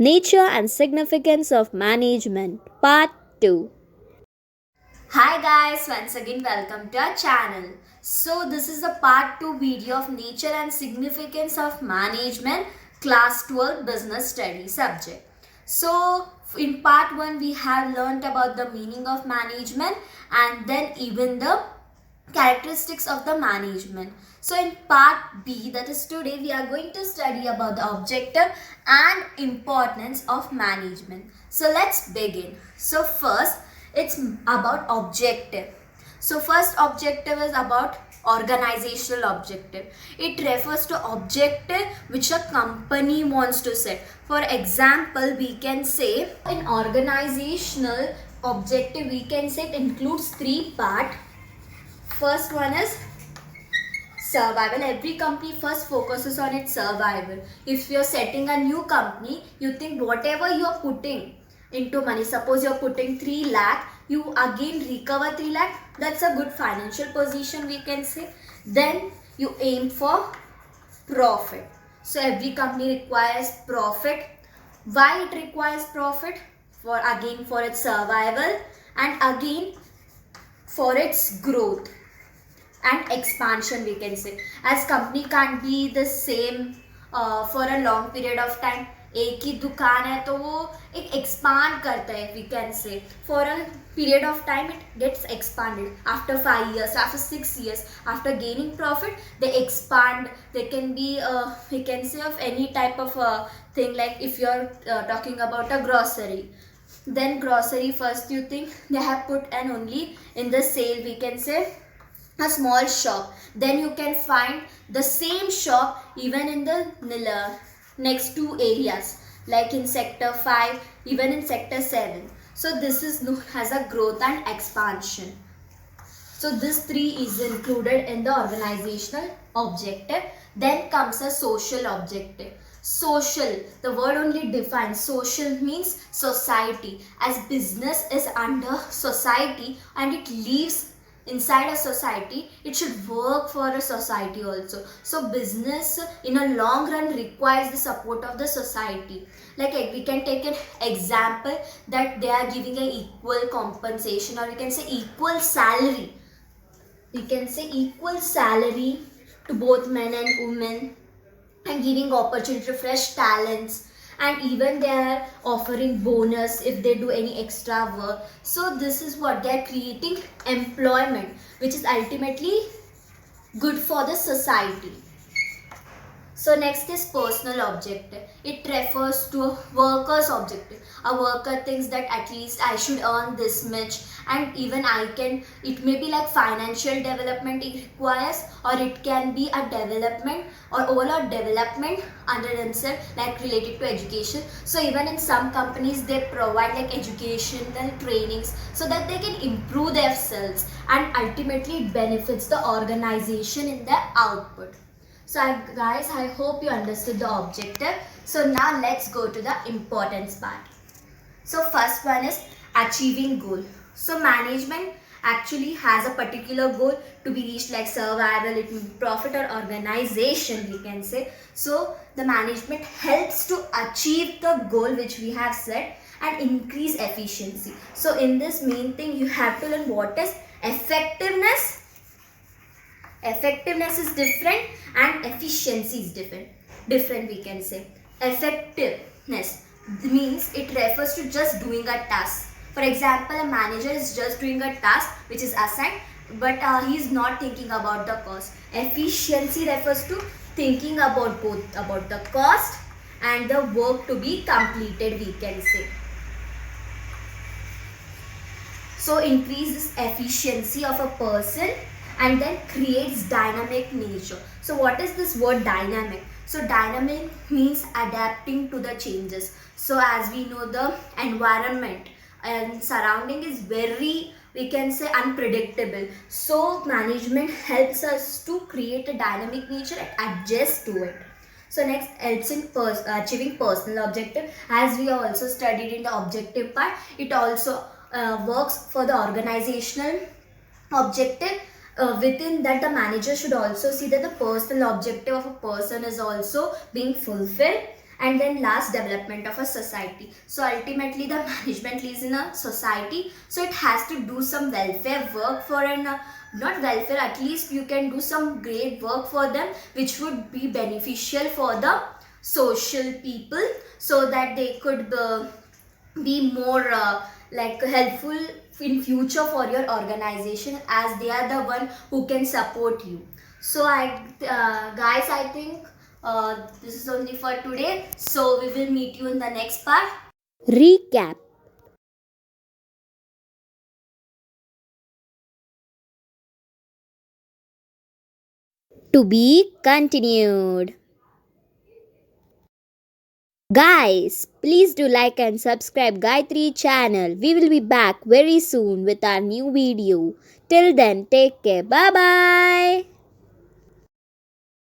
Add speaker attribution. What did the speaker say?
Speaker 1: Nature and Significance of Management, Part 2.
Speaker 2: Hi guys, once again welcome to our channel. So this is a part 2 video of Nature and Significance of Management Class 12 Business Study subject. So in part 1 we have learnt about the meaning of management and then even the characteristics of the management. So in part B, that is today, we are going to study about the objective and importance of management. So let's begin. So first, it's about objective. So first objective is about organizational objective. It refers to objective which a company wants to set. For example, we can say in organizational objective, we can say it includes three parts. First one is survival. Every company first focuses on its survival. If you're setting a new company, you think whatever you're putting into money, suppose you're putting 3 lakh, you again recover 3 lakh, that's a good financial position, we can say. Then you aim for profit. So every company requires profit. Why it requires profit? For its survival and again for its growth and expansion, we can say. As company can't be the same for a long period of time. एक ही दुकान है तो वो एक expand करता है, we can say. For a period of time it gets expanded. After 5 years, after 6 years, after gaining profit, they expand. They can be we can say of any type of thing, like if you're talking about a grocery, then grocery, first you think they have put an only in the sale, we can say, a small shop. Then you can find the same shop even in the next two areas, like in sector 5, even in sector 7. So this is known as a growth and expansion. So this 3 is included in the organizational objective. Then comes a social objective. Social, the word only defines. Social means society, as business is under society and it lives inside a society. It should work for a society also. So business in a long run requires the support of the society. Like we can take an example that they are giving an equal compensation, or we can say equal salary. We can say equal salary to both men and women, and giving opportunity to fresh talents, and even they are offering bonus if they do any extra work. So this is what they are creating employment, which is ultimately good for the society. So next is personal objective. It refers to a worker's objective. A worker thinks that at least I should earn this much, and even I can, it may be like financial development it requires, or it can be a development or overall development under themselves, like related to education. So even in some companies they provide like educational trainings so that they can improve themselves, and ultimately it benefits the organization in their output. So guys, I hope you understood the objective. So now let's go to the importance part. So first one is achieving goal. So management actually has a particular goal to be reached, like survival, it may be profit or organization, we can say. So the management helps to achieve the goal which we have set and increase efficiency. So in this main thing you have to learn what is effectiveness. Effectiveness is different and efficiency is different, we can say. Effectiveness means it refers to just doing a task. For example, a manager is just doing a task which is assigned, but he is not thinking about the cost. Efficiency refers to thinking about both, about the cost and the work to be completed, we can say. So increases efficiency of a person and then creates dynamic nature. So what is this word dynamic? So dynamic means adapting to the changes. So as we know, the environment and surrounding is very, we can say, unpredictable. So management helps us to create a dynamic nature and adjust to it. So next, helps in achieving personal objective. As we also studied in the objective part, it also works for the organizational objective. Within that, the manager should also see that the personal objective of a person is also being fulfilled, And then last, development of a society. So ultimately the management lives in a society, so it has to do some welfare work for an not welfare, at least you can do some great work for them which would be beneficial for the social people, so that they could be more like helpful in future for your organization, as they are the one who can support you. So I guys, I think this is only for today, so we will meet you in the next part.
Speaker 1: Recap. To be continued. Guys, please do like and subscribe Gayatri channel. We will be back very soon with our new video. Till then, take care. Bye bye.